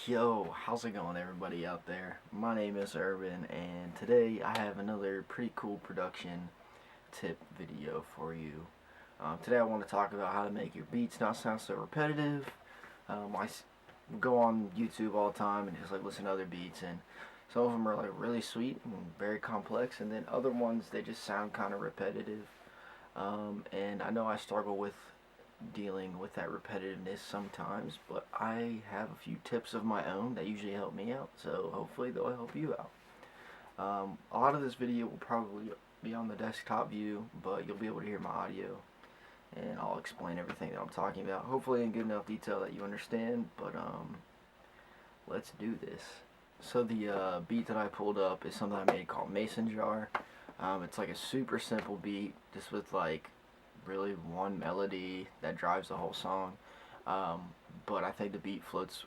Yo, how's it going, everybody out there? My name is Urban, and today I have another pretty cool production tip video for you. Today I want to talk about how to make your beats not sound so repetitive. I go on YouTube all the time and just like listen to other beats, and some of them are like really sweet and very complex, and then other ones they just sound kind of repetitive. And I know I struggle with dealing with that repetitiveness sometimes, but I have a few tips of my own that usually help me out, so hopefully they'll help you out. A lot of this video will probably be on the desktop view, but you'll be able to hear my audio, and I'll explain everything that I'm talking about, hopefully in good enough detail that you understand, but let's do this. So the beat that I pulled up is something I made called Mason Jar. It's like a super simple beat, just with like really one melody that drives the whole song. But I think the beat floats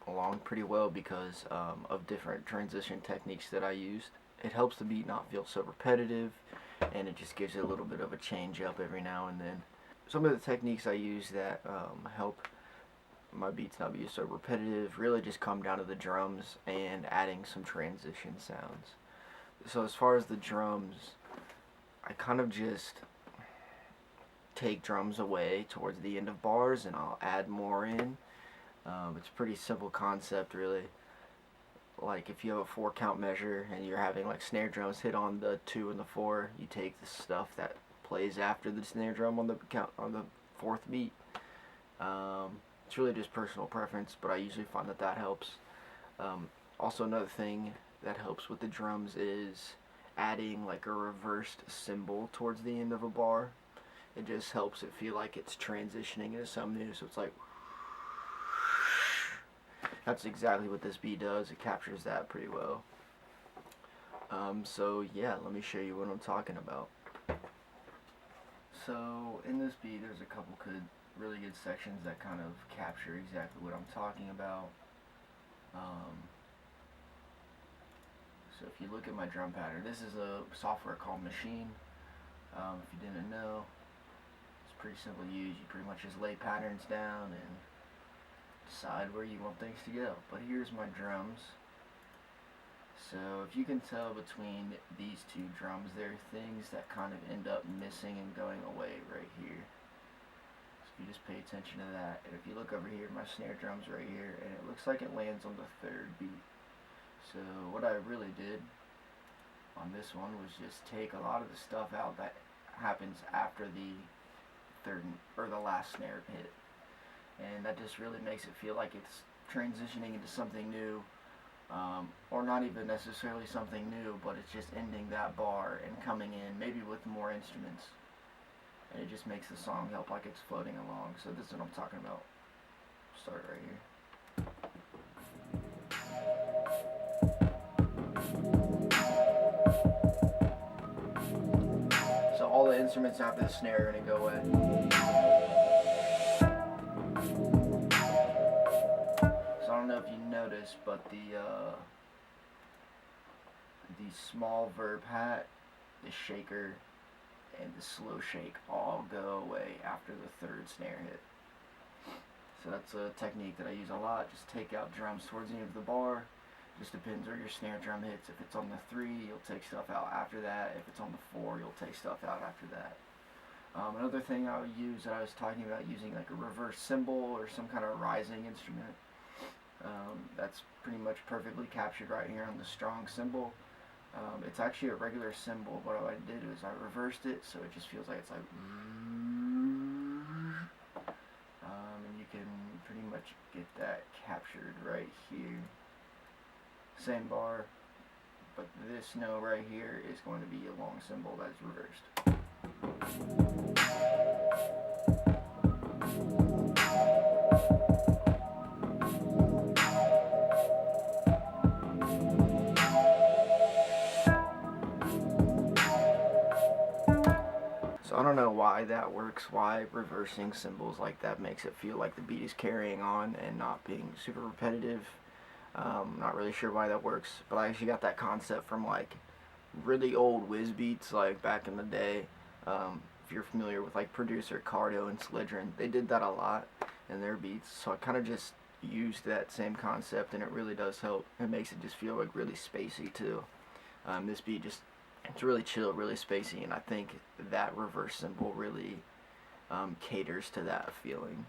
along pretty well because of different transition techniques that I used. It helps the beat not feel so repetitive, and it just gives it a little bit of a change up every now and then. Some of the techniques I use that help my beats not be so repetitive really just come down to the drums and adding some transition sounds. So as far as the drums, I kind of just take drums away towards the end of bars and I'll add more in. It's a pretty simple concept, really. Like if you have a 4 count measure and you're having like snare drums hit on the 2 and the 4, you take the stuff that plays after the snare drum on the count on the 4th beat. It's really just personal preference, but I usually find that helps. Also, another thing that helps with the drums is adding like a reversed cymbal towards the end of a bar. It just helps it feel like it's transitioning into something new, so it's like, that's exactly what this beat does. It captures that pretty well. So yeah, let me show you what I'm talking about. So in this beat there's a couple really good sections that kind of capture exactly what I'm talking about. So if you look at my drum pattern, this is a software called Machine. If you didn't know, pretty simple to use. You pretty much just lay patterns down and decide where you want things to go. But here's my drums. So if you can tell between these two drums, there are things that kind of end up missing and going away right here. So if you just pay attention to that, and if you look over here, my snare drum's right here, and it looks like it lands on the 3rd beat. So what I really did on this one was just take a lot of the stuff out that happens after the 3rd or the last snare hit, and that just really makes it feel like it's transitioning into something new, or not even necessarily something new, but it's just ending that bar and coming in maybe with more instruments, and it just makes the song help like it's floating along. So this is what I'm talking about. Start right here. So all the instruments after the snare are going to go away. So I don't know if you noticed, but the small verb hat, the shaker, and the slow shake all go away after the 3rd snare hit. So that's a technique that I use a lot. Just take out drums towards the end of the bar. Just depends where your snare drum hits. If it's on the 3, you'll take stuff out after that. If it's on the 4, you'll take stuff out after that. Another thing I would use, that I was talking about using like a reverse cymbal or some kind of rising instrument. That's pretty much perfectly captured right here on the strong cymbal. It's actually a regular cymbal, but what I did was I reversed it, so it just feels like it's like, and you can pretty much get that captured right here. Same bar, but this note right here is going to be a long cymbal that is reversed. So I don't know why that works, why reversing cymbals like that makes it feel like the beat is carrying on and not being super repetitive. Not really sure why that works, but I actually got that concept from like really old whiz beats, like back in the day. If you're familiar with like producer Cardo and Slidren, they did that a lot in their beats, so I kind of just used that same concept, and it really does help. It makes it just feel like really spacey too. This beat just, it's really chill, really spacey, and I think that reverse cymbal really caters to that feeling.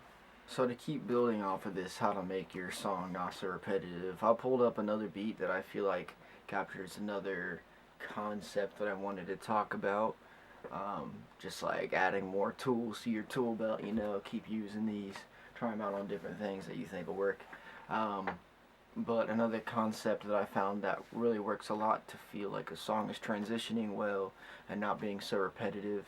So to keep building off of this, how to make your song not so repetitive, I pulled up another beat that I feel like captures another concept that I wanted to talk about. Just like adding more tools to your tool belt, keep using these, try them out on different things that you think will work. But another concept that I found that really works a lot to feel like a song is transitioning well and not being so repetitive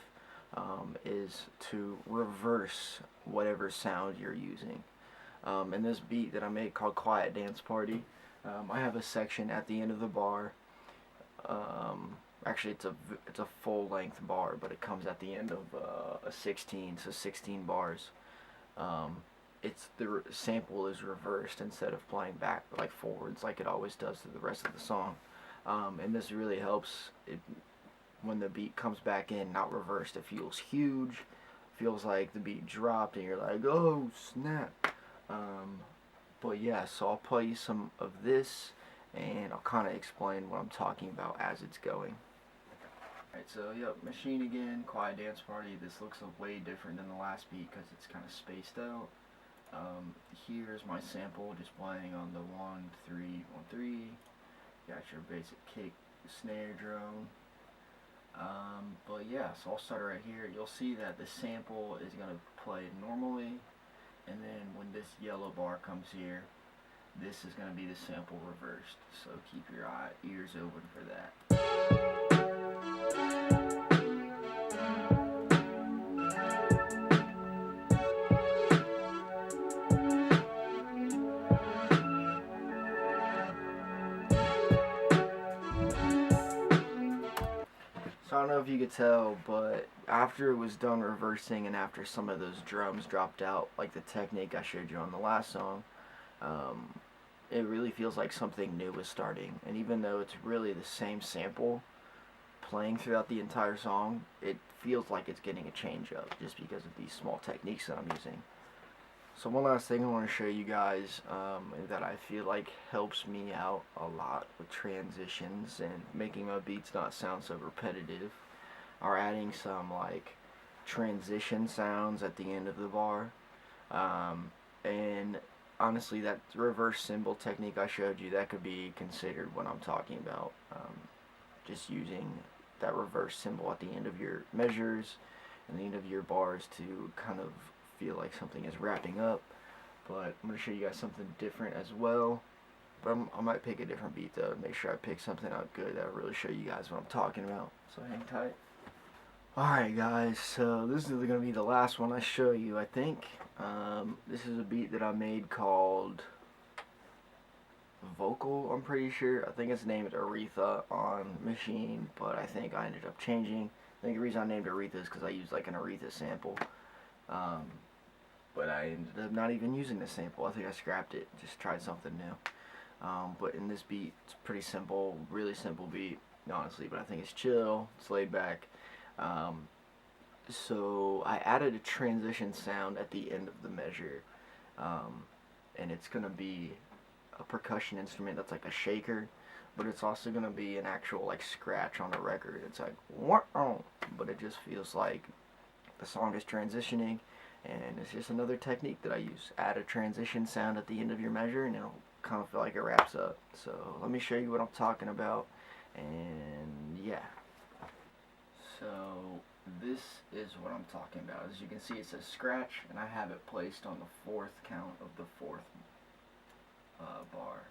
is to reverse whatever sound you're using. In this beat that I made called Quiet Dance Party, I have a section at the end of the bar. Actually, it's a full length bar, but it comes at the end of a 16, so 16 bars. It's the sample is reversed instead of playing back like forwards like it always does to the rest of the song, and this really helps it when the beat comes back in, not reversed. It feels huge, feels like the beat dropped, and you're like, oh snap. But yeah, so I'll play you some of this, and I'll kind of explain what I'm talking about as it's going. Alright, so yep, Machine again, Quiet Dance Party. This looks way different than the last beat because it's kind of spaced out. Here's my sample just playing on the 1 3 1 3. Got your basic kick, snare drum. But yeah, so I'll start right here. You'll see that the sample is gonna play normally, and then when this yellow bar comes here, this is gonna be the sample reversed. So keep your ears open for that. So I don't know if you could tell, but after it was done reversing and after some of those drums dropped out, like the technique I showed you on the last song, it really feels like something new was starting. And even though it's really the same sample playing throughout the entire song, it feels like it's getting a change up just because of these small techniques that I'm using. So one last thing I want to show you guys that I feel like helps me out a lot with transitions and making my beats not sound so repetitive are adding some like transition sounds at the end of the bar. And honestly, that reverse cymbal technique I showed you, that could be considered what I'm talking about. Just using that reverse cymbal at the end of your measures and the end of your bars to kind of feel like something is wrapping up. But I'm going to show you guys something different as well. But I might pick a different beat though, make sure I pick something out good that'll really show you guys what I'm talking about. So hang tight. Alright guys, so this is going to be the last one I show you, I think. This is a beat that I made called Vocal, I'm pretty sure. I think it's named Aretha on Machine, but I think I ended up changing. I think the reason I named Aretha is because I used like an Aretha sample. But I ended up not even using the sample. I think I scrapped it, just tried something new. But in this beat, it's pretty simple, really simple beat, honestly, but I think it's chill, it's laid back. So I added a transition sound at the end of the measure, and it's going to be a percussion instrument that's like a shaker, but it's also going to be an actual like scratch on a record. It's like, wah-oh, but it just feels like the song is transitioning, and it's just another technique that I use. Add a transition sound at the end of your measure and it'll kind of feel like it wraps up. So let me show you what I'm talking about, and yeah. So this is what I'm talking about. As you can see, it says scratch, and I have it placed on the 4th count of the 4th bar.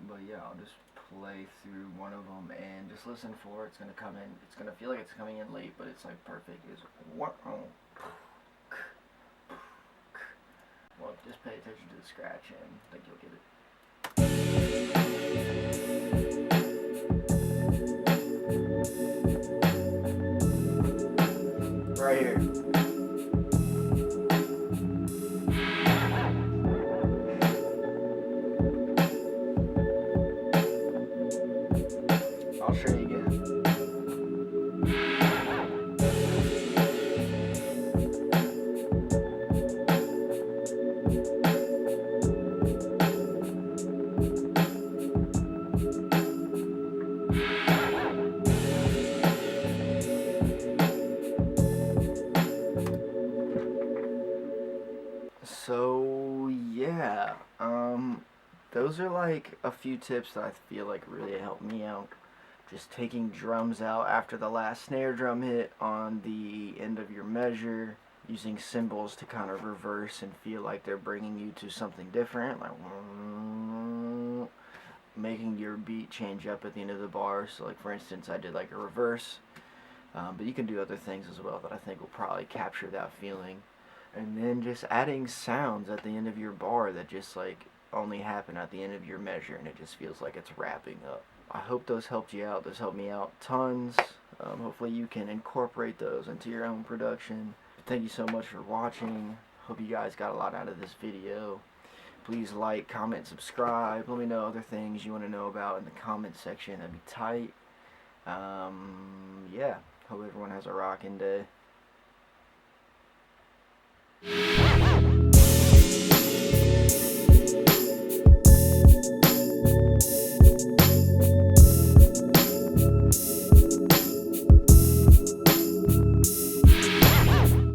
But yeah, I'll just play through one of them and just listen for it. It's gonna come in. It's gonna feel like it's coming in late, but it's like perfect. It's what? Well, just pay attention to the scratch, and I think you'll get it. Right here. I'll show you again. So yeah, those are like a few tips that I feel like really helped me out. Just taking drums out after the last snare drum hit on the end of your measure, using cymbals to kind of reverse and feel like they're bringing you to something different, like making your beat change up at the end of the bar. So like for instance, I did like a reverse, but you can do other things as well that I think will probably capture that feeling. And then just adding sounds at the end of your bar that just like only happen at the end of your measure, and it just feels like it's wrapping up. I hope those helped you out. Those helped me out tons. Hopefully you can incorporate those into your own production. Thank you so much for watching. Hope you guys got a lot out of this video. Please like, comment, subscribe. Let me know other things you want to know about in the comment section. That'd be tight. Yeah. Hope everyone has a rocking day.